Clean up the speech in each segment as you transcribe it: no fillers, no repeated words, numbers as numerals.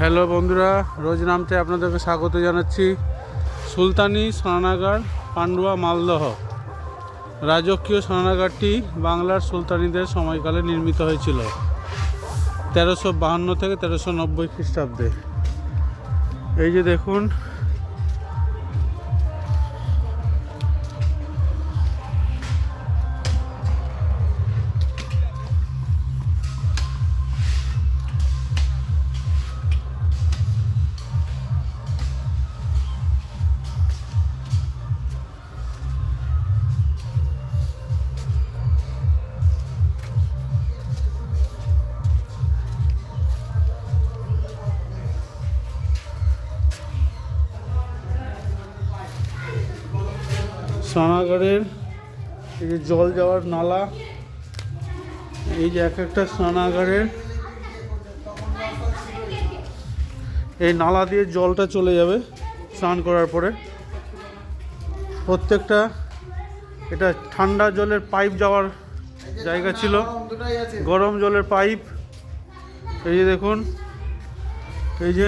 Hello বন্ধুরা, রোজ নামতে আপনাদেরকে স্বাগত জানাচ্ছি। সুলতানি স্নানাগার, পান্ডুয়া, মালদহ। রাজকীয় স্নানাগারটি বাংলার সুলতানিদের সময়কালে নির্মিত হয়েছিল 1352 থেকে 1390 খ্রিস্টাব্দে। এই যে দেখুন, স্নানাগারের এই যে জল যাওয়ার নালা, এই যে এক একটা স্নানাগারের এই নালা দিয়ে জলটা চলে যাবে স্নান করার পরে। প্রত্যেকটা এটা ঠান্ডা জলের পাইপ যাওয়ার জায়গা ছিল, গরম জলের পাইপ। এই যে দেখুন, এই যে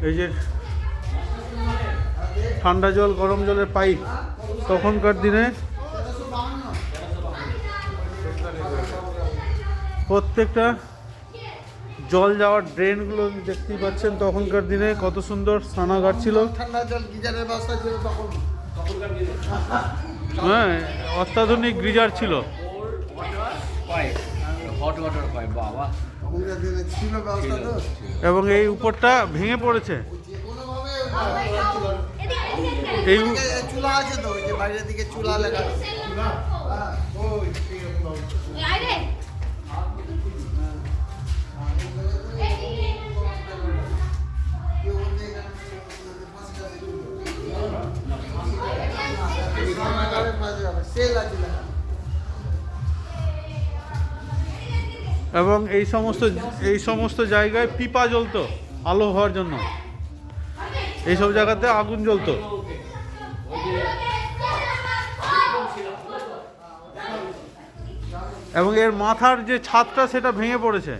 এই যে ঠান্ডা জল গরম জলের পাইপ। তখনকার দিনে প্রত্যেকটা জল যাওয়ার ড্রেনগুলো দেখতেই পাচ্ছেন। তখনকার দিনে কত সুন্দর স্নানাগার ছিল। হ্যাঁ, অত্যাধুনিক গিজার ছিল। এবং এই উপরটা ভেঙে পড়েছে। এই চুলা আছে তো, যে বাইরের দিকে চুলা লেখা আছে। এবং এই সমস্ত জায়গায় পিপা জ্বলতো আলো হওয়ার জন্য। এইসব জায়গাতে আগুন জ্বলতো। এবং এর মাথার যে ছাদটা সেটা ভেঙে পড়েছে।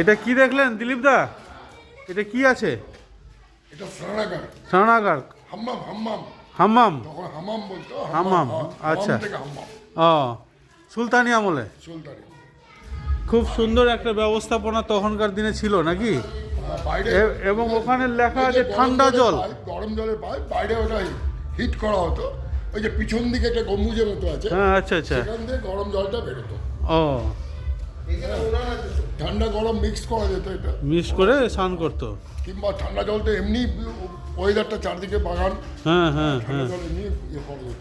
এটা কি দেখলেন দিলীপ দা? এটা কি আছে? এটা স্নানাগার। স্নানাগার, হাম্মাম। হাম্মাম হাম্মাম। তখন হাম্মাম বলতো। হাম্মাম, আচ্ছা। ও, সুলতানি আমলে। সুলতানি। খুব সুন্দর একটা ব্যবস্থাপনা তখনকার দিনে ছিল নাকি? এবং ওখানে লেখা আছে ঠান্ডা জল, গরম জলের পাইপ। বাইরে ওটা হিট করা হতো। ওই যে পিছন দিকে একটা গম্বুজের মতো আছে। হ্যাঁ, আচ্ছা আচ্ছা। সেখান থেকে গরম জলটা বেরোতো। ও, ঠান্ডা গরম মিক্স করা যেত, এটা মিক্স করে স্নান করতো। কিংবা ঠান্ডা জল তো এমনি ওয়েদারটা চারদিকে বাগান। হ্যাঁ হ্যাঁ হ্যাঁ, জল এমনি ইয়ে করা যেত।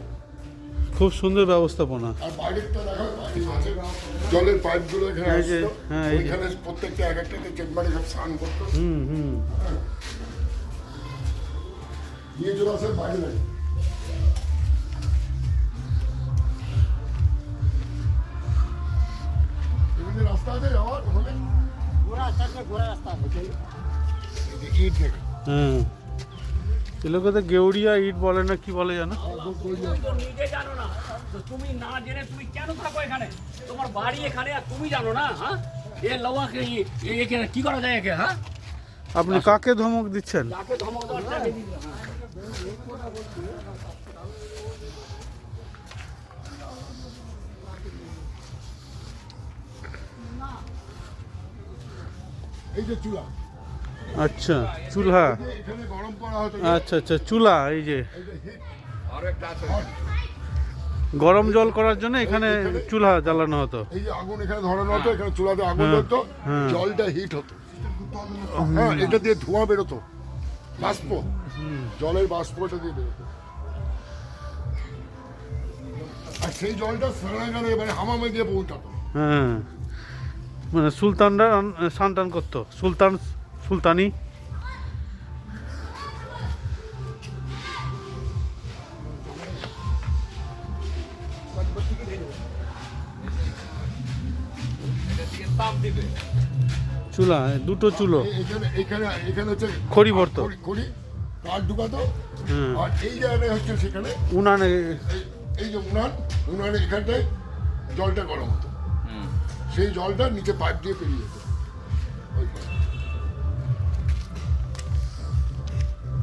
খুব সুন্দর ব্যবস্থাপনা। আর বাইরেরটা দেখো, বাইরে আছে জলের পাইপগুলো এখানে আসতো। হ্যাঁ, ওইখানে প্রত্যেকটা এক একটা চেম্বারে সব স্নান করতো। নিয়ে চলে আসে বাইরে নাই। এমনি রাস্তা আছে যাওয়ার ওখানে? ইট দেখে। হ্যাঁ, এগুলোকে তো গেউড়িয়া ইট বলে না, কি বলে জানো? নিজে জানো না, তুমি না জেনে তুমি কেন থাকো এখানে? তোমার বাড়ি এখানে আর তুমি জানো না? হ্যাঁ, এ লওয়াকে এখানে কি করা যায় একে? হ্যাঁ, আপনি কাকে ধমক দিচ্ছেন? তাকে ধমক দেওয়ার এই যে চুলা। আচ্ছা, চুলা। এখানে গরম করা হতো। আচ্ছা আচ্ছা, চুলা। এই যে গরম জল করার জন্য এখানে চুলা জ্বালানো হতো। এই যে আগুন এখানে ধরানো হতো, এখানে চুলাতে আগুন ধরতো, জলটা হিট হতো। হ্যাঁ, এটা দিয়ে ধোঁয়া বেরোতো, বাষ্প, জলের বাষ্প এটা দিয়ে বেরোতো। আর সেই জলটা স্নানাগারে এবারে হামামে দিয়ে পৌঁছাতো। হ্যাঁ, মানে সুলতানরা স্নান টান করতো, সুলতানি। চুলা, দুটো চুলো এখানে এখানে এখানে হচ্ছে খড়ি ভরতো। খড়ি কাঠ ঢুকাতো। হুম। আর এই জায়গাটায় হচ্ছে সেখানে উনানে এই যে উনানে এখানটায় জলটা গরম হতো, সেই জলটা নিচে পাইপ দিয়ে পেরিয়ে যেত ওইখানে।